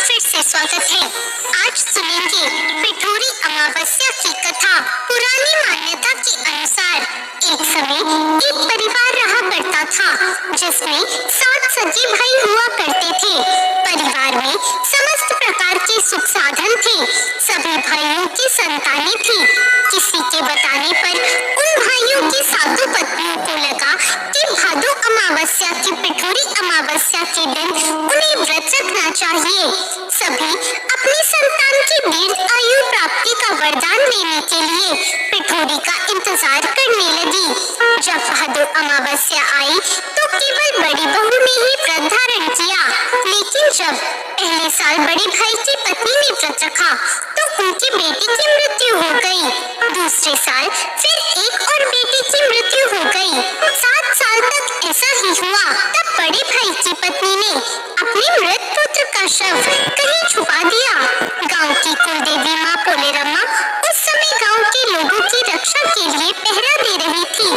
फिर से स्वागत है। आज सुनेंगे पिठोरी अमावस्या की कथा। पुरानी मान्यता के अनुसार एक समय एक परिवार रहा करता था जिसमें 7 सगे भाई हुआ करते थे। परिवार में समस्त प्रकार के सुख साधन थे। सभी भाइयों की संतानें थी। किसी के बताने पर उन भाइयों की सातों पत्नियों को लगा कि भादो अमावस्या की पिठोरी अमावस्या के दिन उन्हें व्रत रखना चाहिए। सभी अपनी संतान की दीर्घ आयु प्राप्ति का वरदान लेने के लिए पिठोरी का इंतजार करने लगी। जब भादो अमावस्या आई तो केवल बड़ी बहू ने ही व्रत धारण किया, लेकिन जब पहले साल बड़े भाई की पत्नी ने व्रत रखा तो उनकी बेटी की मृत्यु हो गई। दूसरे साल फिर एक और बेटी की मृत्यु हो गई। 7 साल तक ऐसा ही हुआ। तब बड़े भाई की पत्नी ने अपने मृत पुत्र का शव कहीं छुपा दिया। गांव की कुलदेवी माँ पोलेरम्मा उस समय गांव के लोगों की रक्षा के लिए पहरा दे रही थी।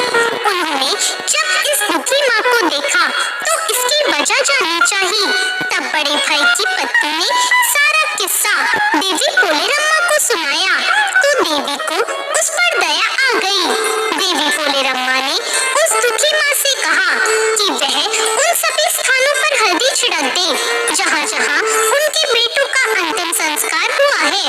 उन्होंने जब इस दुखी माँ को देखा तो इसकी वजह जाननी चाहिए। तब बड़े भाई की पत्नी ने सारा किस्सा देवी पोलेरम्मा को सुनाया तो देवी को उस पर दया आ गई। देवी पोलेरम्मा ने उस दुखी माँ से कहा कि वह उन सभी स्थानों पर हल्दी छिड़क दे जहाँ जहाँ उनके बेटों का अंतिम संस्कार हुआ है।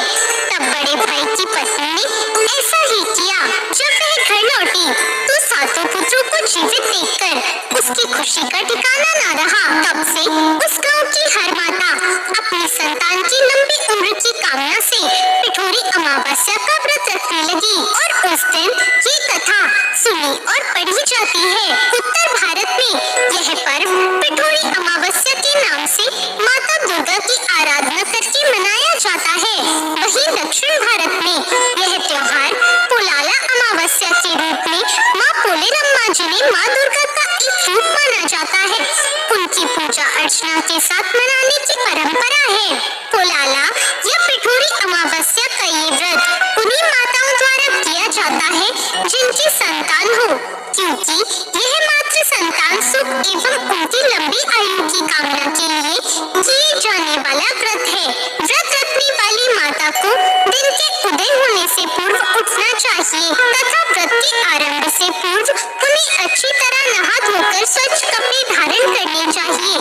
तब बड़े भाई की पत्नी ने ऐसा ही किया। जब वह घर लौटी तो सातों पुत्रों को जीवित देखकर उसकी खुशी का ठिकाना न रहा। तब से उस गांव की हर माता अपनी संतान की लंबी उम्र की कामना से पिठोरी अमावस्या का व्रत रखने लगी और उस दिन ये कथा सुनी और पढ़ी जाती है। उत्तर भारत में यह पर्व पिठोरी अमावस्या के नाम से माता दुर्गा की आराधना करके मनाया जाता है। वहीं दक्षिण भारत में यह त्योहार पोलाला अमावस्या के रूप में माँ पोलेरम्मा जिन्हें माँ दुर्गा का एक रूप माना जाता है, उनकी पूजा अर्चना के साथ मनाने की परंपरा है। पोलाला या पिठोरी अमावस्या का ये व्रत उन्हीं माताओं द्वारा किया जाता है जिनकी संतान हो, क्योंकि यह मातृ संतान सुख एवं उनकी लंबी आयु की कामना के लिए किए जाने वाला व्रत है। व्रत रखने वाली माता को दिन के उदय होने से पूर्व उठना चाहिए तथा व्रत के आरंभ से पूर्व उन्हें अच्छी तरह नहा धोकर स्वच्छ कपड़े धारण करने चाहिए।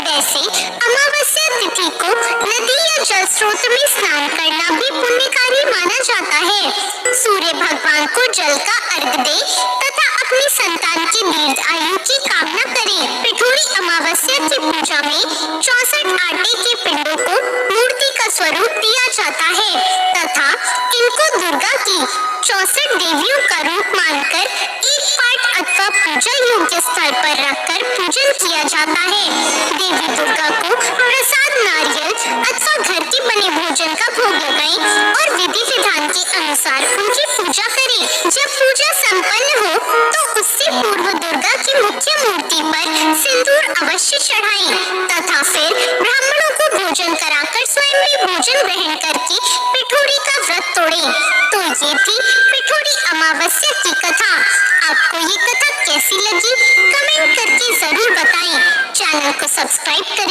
वैसे अमावस्या तिथि को नदी या जल स्रोत में स्नान करना भी पुण्यकारी माना जाता है। सूर्य भगवान को जल का अर्घ दे तथा अपनी संतान की दीर्घ आयु की कामना करे। पिठोरी अमावस्या की पूजा में 64 आटे के पिंडों को मूर्ति का स्वरूप दिया जाता है तथा इनको दुर्गा की 64 देवियों का रूप मानकर एक पाठ अथवा पूजा योग्य स्थल पर रखकर पूजन किया जाता है। देवी दुर्गा को प्रसाद नारियल अथवा घर के बने भोजन का भोग लगाएं और विधि विधान के अनुसार उनकी पूजा करें। जब पूजा संपन्न हो तो उससे पूर्व दुर्गा की मुख्य मूर्ति पर सिंदूर अवश्य चढ़ाएं तथा फिर ब्राह्मणों को भोजन कराकर स्वयं भी भोजन ग्रहण करके पिठोरी का व्रत तोड़ें। तो ये थी पिठोरी अमावस्या की कथा। आपको ये कथा कैसी लगी कमेंट करके जरूर बताएं। चैनल को सब्सक्राइब करें।